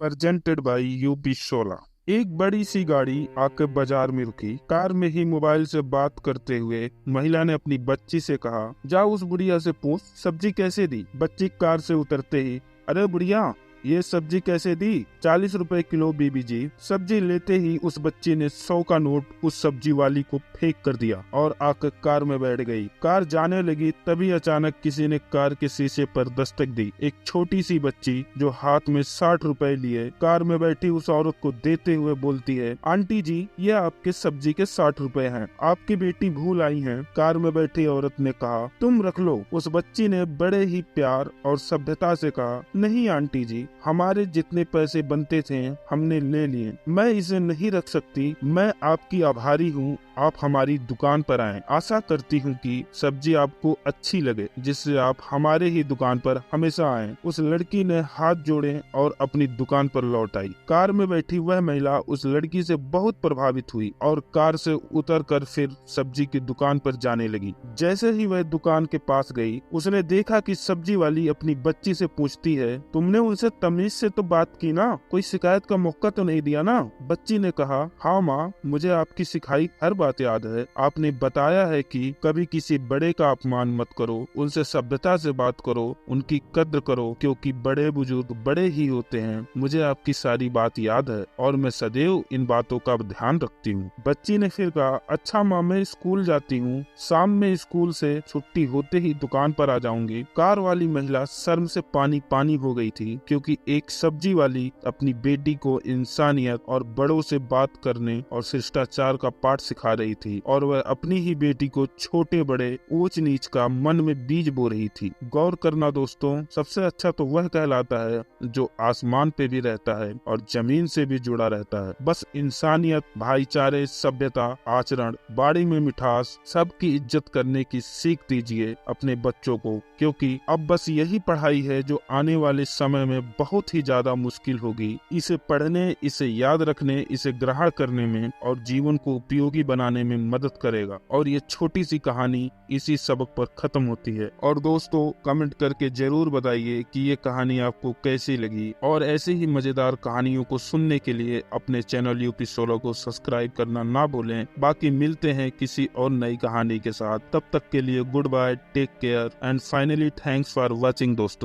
Presented by UP 16। एक बड़ी सी गाड़ी आकर बाजार में रुकी। कार में ही मोबाइल से बात करते हुए महिला ने अपनी बच्ची से कहा, जाओ उस बुढ़िया से पूछ सब्जी कैसे दी। बच्ची कार से उतरते ही, अरे बुढ़िया ये सब्जी कैसे दी? 40 रुपए किलो बीबी जी। सब्जी लेते ही उस बच्ची ने 100 का नोट उस सब्जी वाली को फेंक कर दिया और आकर कार में बैठ गई। कार जाने लगी तभी अचानक किसी ने कार के शीशे पर दस्तक दी। एक छोटी सी बच्ची जो हाथ में 60 रुपए लिए कार में बैठी उस औरत को देते हुए बोलती है, आंटी जी ये आपके सब्जी के 60 रुपए हैं, आपकी बेटी भूल आई है। कार में बैठी औरत ने कहा, तुम रख लो। उस बच्ची ने बड़े ही प्यार और सभ्यता से कहा, नहीं आंटी जी, हमारे जितने पैसे बनते थे हमने ले लिए, मैं इसे नहीं रख सकती। मैं आपकी आभारी हूँ, आप हमारी दुकान पर आएं। आशा करती हूँ कि सब्जी आपको अच्छी लगे, जिससे आप हमारे ही दुकान पर हमेशा आएं। उस लड़की ने हाथ जोड़े और अपनी दुकान पर लौट आई। कार में बैठी वह महिला उस लड़की से बहुत प्रभावित हुई और कार से उतरकर फिर सब्जी की दुकान पर जाने लगी। जैसे ही वह दुकान के पास गई, उसने देखा कि सब्जी वाली अपनी बच्ची से पूछती है, तुमने उनसे तमीज से तो बात की ना, कोई शिकायत का मौका तो नहीं दिया ना? बच्ची ने कहा, हाँ माँ, मुझे आपकी सिखाई हर बात याद है। आपने बताया है कि कभी किसी बड़े का अपमान मत करो, उनसे सभ्यता से बात करो, उनकी कद्र करो, क्योंकि बड़े बुजुर्ग बड़े ही होते हैं। मुझे आपकी सारी बात याद है और मैं सदैव इन बातों का ध्यान रखती हूँ। बच्ची ने फिर कहा, अच्छा माँ, मैं स्कूल जाती हूँ, शाम में स्कूल से छुट्टी होते ही दुकान पर आ जाऊंगी। कार वाली महिला शर्म से पानी पानी हो गई थी, क्योंकि एक सब्जी वाली अपनी बेटी को इंसानियत और बड़ों से बात करने और शिष्टाचार का पाठ सिखा रही थी, और वह अपनी ही बेटी को छोटे बड़े ऊंच नीच का मन में बीज बो रही थी। गौर करना दोस्तों, सबसे अच्छा तो वह कहलाता है जो आसमान पे भी रहता है और जमीन से भी जुड़ा रहता है। बस इंसानियत, भाईचारे, सभ्यता, आचरण, बाड़ी में मिठास, सबकी इज्जत करने की सीख दीजिए अपने बच्चों को, क्योंकि अब बस यही पढ़ाई है जो आने वाले समय में बहुत ही ज्यादा मुश्किल होगी। इसे पढ़ने, इसे याद रखने, इसे ग्रहण करने में और जीवन को उपयोगी बनाने में मदद करेगा। और ये छोटी सी कहानी इसी सबक पर खत्म होती है। और दोस्तों कमेंट करके जरूर बताइए कि ये कहानी आपको कैसी लगी, और ऐसे ही मजेदार कहानियों को सुनने के लिए अपने चैनल यूपी 16 को सब्सक्राइब करना ना भूलें। बाकी मिलते हैं किसी और नई कहानी के साथ, तब तक के लिए goodbye, take care and finally thanks for watching दोस्तों।